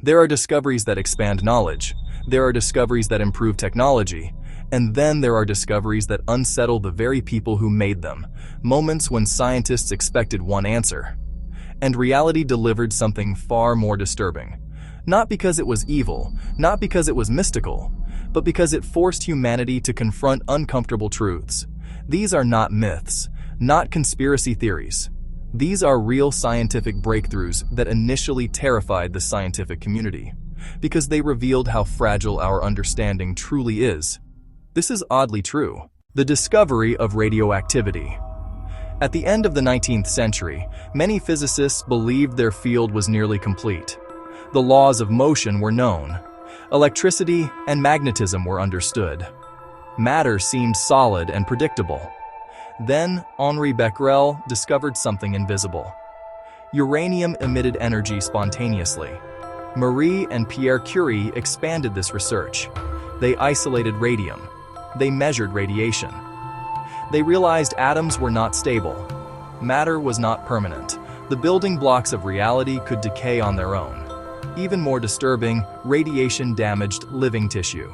There are discoveries that expand knowledge, there are discoveries that improve technology, and then there are discoveries that unsettle the very people who made them, moments when scientists expected one answer. And reality delivered something far more disturbing. Not because it was evil, not because it was mystical, but because it forced humanity to confront uncomfortable truths. These are not myths, not conspiracy theories. These are real scientific breakthroughs that initially terrified the scientific community, because they revealed how fragile our understanding truly is. This is oddly true. The discovery of radioactivity. At the end of the 19th century, many physicists believed their field was nearly complete. The laws of motion were known. Electricity and magnetism were understood. Matter seemed solid and predictable. Then, Henri Becquerel discovered something invisible. Uranium emitted energy spontaneously. Marie and Pierre Curie expanded this research. They isolated radium. They measured radiation. They realized atoms were not stable. Matter was not permanent. The building blocks of reality could decay on their own. Even more disturbing, radiation damaged living tissue.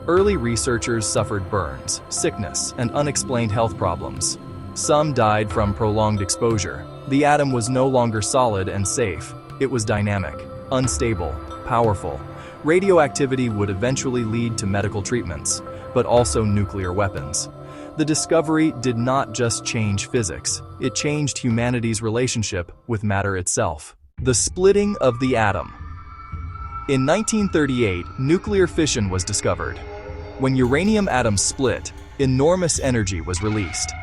Early researchers suffered burns, sickness, and unexplained health problems. Some died from prolonged exposure. The atom was no longer solid and safe. It was dynamic, unstable, powerful. Radioactivity would eventually lead to medical treatments, but also nuclear weapons. The discovery did not just change physics, it changed humanity's relationship with matter itself. The splitting of the atom. In 1938, nuclear fission was discovered. When uranium atoms split, enormous energy was released.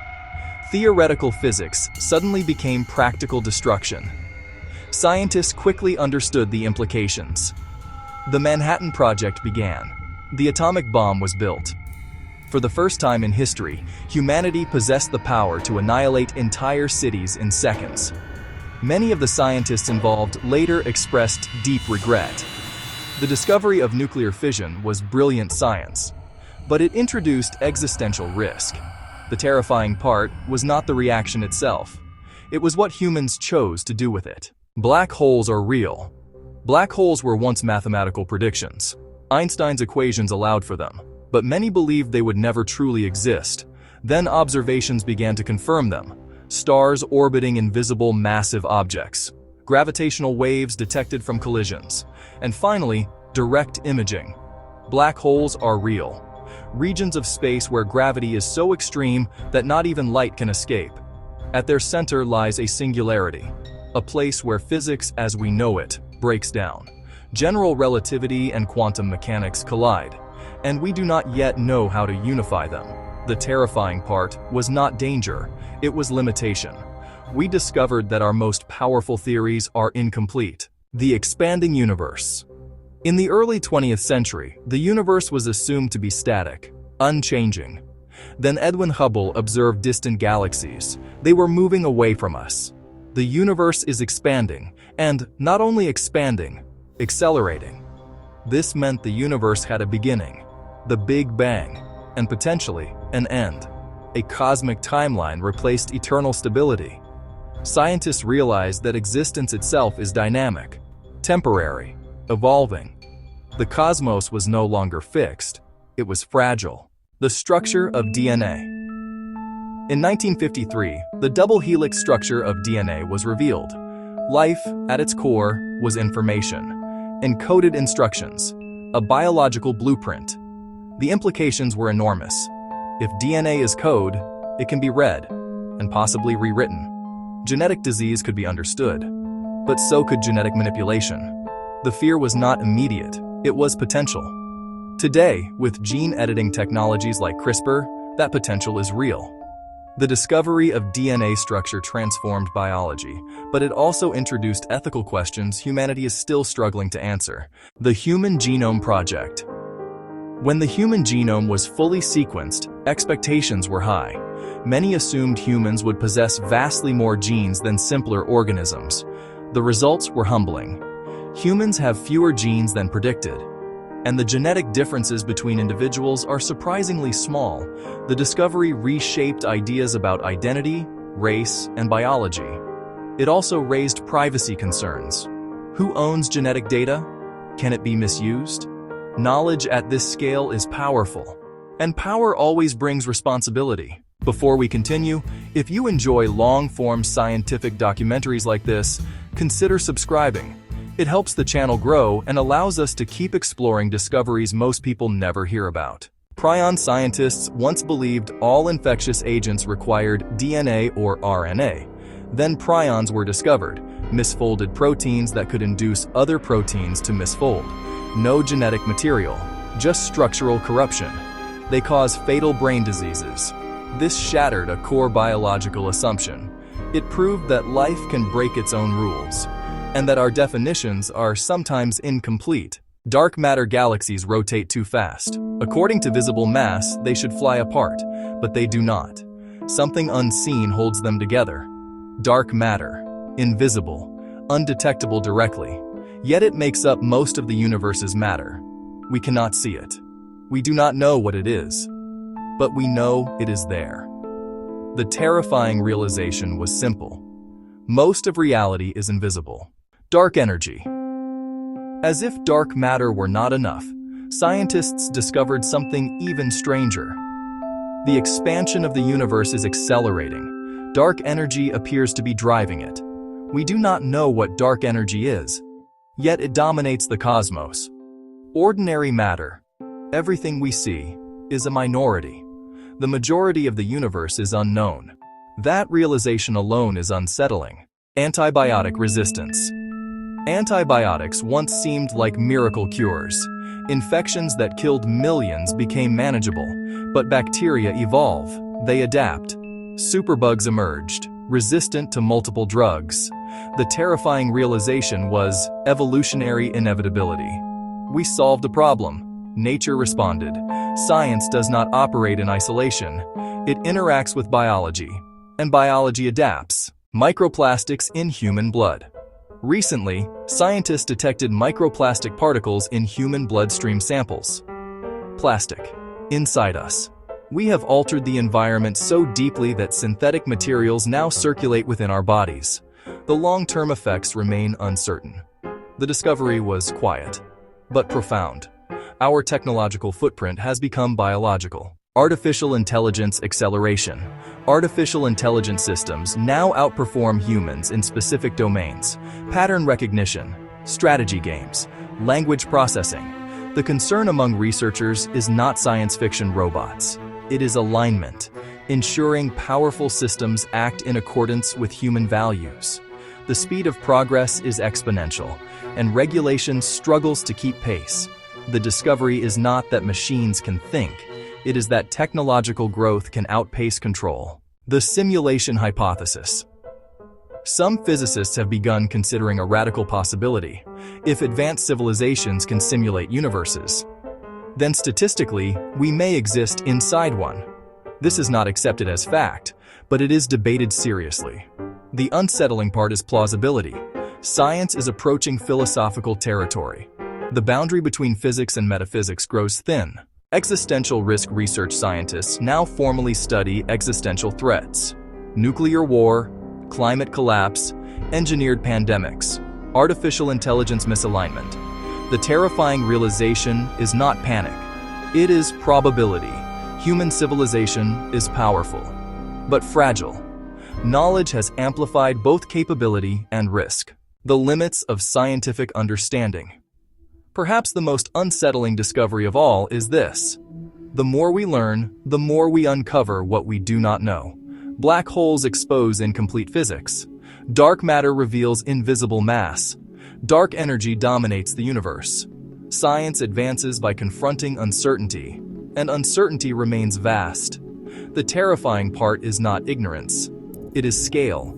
Theoretical physics suddenly became practical destruction. Scientists quickly understood the implications. The Manhattan Project began. The atomic bomb was built. For the first time in history, humanity possessed the power to annihilate entire cities in seconds. Many of the scientists involved later expressed deep regret. The discovery of nuclear fission was brilliant science, but it introduced existential risk. The terrifying part was not the reaction itself. It was what humans chose to do with it. Black holes are real. Black holes were once mathematical predictions. Einstein's equations allowed for them, but many believed they would never truly exist. Then observations began to confirm them. Stars orbiting invisible massive objects, gravitational waves detected from collisions, and finally, direct imaging. Black holes are real. Regions of space where gravity is so extreme that not even light can escape. At their center lies a singularity, a place where physics as we know it breaks down. General relativity and quantum mechanics collide, and we do not yet know how to unify them. The terrifying part was not danger, it was limitation. We discovered that our most powerful theories are incomplete. The expanding universe. In the early 20th century, the universe was assumed to be static, unchanging. Then Edwin Hubble observed distant galaxies. They were moving away from us. The universe is expanding, and not only expanding, accelerating. This meant the universe had a beginning, the Big Bang, and potentially an end. A cosmic timeline replaced eternal stability. Scientists realized that existence itself is dynamic, temporary, evolving. The cosmos was no longer fixed, it was fragile. The structure of DNA. In 1953, the double helix structure of DNA was revealed. Life, at its core, was information, encoded instructions, a biological blueprint. The implications were enormous. If DNA is code, it can be read, and possibly rewritten. Genetic disease could be understood, but so could genetic manipulation. The fear was not immediate, it was potential. Today, with gene editing technologies like CRISPR, that potential is real. The discovery of DNA structure transformed biology, but it also introduced ethical questions humanity is still struggling to answer. The Human Genome Project. When the human genome was fully sequenced, expectations were high. Many assumed humans would possess vastly more genes than simpler organisms. The results were humbling. Humans have fewer genes than predicted, and the genetic differences between individuals are surprisingly small. The discovery reshaped ideas about identity, race, and biology. It also raised privacy concerns. Who owns genetic data? Can it be misused? Knowledge at this scale is powerful, and power always brings responsibility. Before we continue, if you enjoy long-form scientific documentaries like this, consider subscribing. It helps the channel grow and allows us to keep exploring discoveries most people never hear about. Prion scientists once believed all infectious agents required DNA or RNA. Then prions were discovered, misfolded proteins that could induce other proteins to misfold. No genetic material, just structural corruption. They cause fatal brain diseases. This shattered a core biological assumption. It proved that life can break its own rules, and that our definitions are sometimes incomplete. Dark matter galaxies rotate too fast. According to visible mass, they should fly apart, but they do not. Something unseen holds them together. Dark matter, invisible, undetectable directly, yet it makes up most of the universe's matter. We cannot see it. We do not know what it is, but we know it is there. The terrifying realization was simple. Most of reality is invisible. Dark energy. As if dark matter were not enough, scientists discovered something even stranger. The expansion of the universe is accelerating. Dark energy appears to be driving it. We do not know what dark energy is, yet it dominates the cosmos. Ordinary matter, everything we see, is a minority. The majority of the universe is unknown. That realization alone is unsettling. Antibiotic resistance. Antibiotics once seemed like miracle cures. Infections that killed millions became manageable, but bacteria evolve. They adapt. Superbugs emerged, resistant to multiple drugs. The terrifying realization was evolutionary inevitability. We solved a problem. Nature responded. Science does not operate in isolation. It interacts with biology, and biology adapts. Microplastics in human blood. Recently, scientists detected microplastic particles in human bloodstream samples. Plastic. Inside us. We have altered the environment so deeply that synthetic materials now circulate within our bodies. The long-term effects remain uncertain. The discovery was quiet, but profound. Our technological footprint has become biological. Artificial intelligence acceleration. Artificial intelligence systems now outperform humans in specific domains: pattern recognition, strategy games, language processing. The concern among researchers is not science fiction robots. It is alignment, ensuring powerful systems act in accordance with human values. The speed of progress is exponential, and regulation struggles to keep pace. The discovery is not that machines can think. It is that technological growth can outpace control. The simulation hypothesis. Some physicists have begun considering a radical possibility. If advanced civilizations can simulate universes, then statistically, we may exist inside one. This is not accepted as fact, but it is debated seriously. The unsettling part is plausibility. Science is approaching philosophical territory. The boundary between physics and metaphysics grows thin. Existential risk research scientists now formally study existential threats: nuclear war, climate collapse, engineered pandemics, artificial intelligence misalignment. The terrifying realization is not panic. It is probability. Human civilization is powerful, but fragile. Knowledge has amplified both capability and risk. The limits of scientific understanding. Perhaps the most unsettling discovery of all is this: the more we learn, the more we uncover what we do not know. Black holes expose incomplete physics. Dark matter reveals invisible mass. Dark energy dominates the universe. Science advances by confronting uncertainty, and uncertainty remains vast. The terrifying part is not ignorance. It is scale.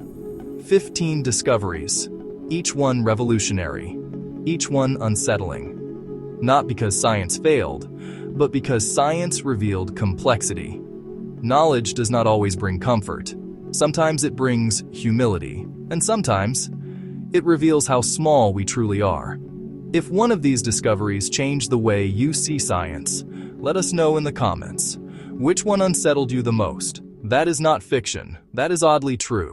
15 discoveries, each one revolutionary. Each one unsettling. Not because science failed, but because science revealed complexity. Knowledge does not always bring comfort. Sometimes it brings humility, and sometimes it reveals how small we truly are. If one of these discoveries changed the way you see science, let us know in the comments. Which one unsettled you the most? That is not fiction. That is oddly true.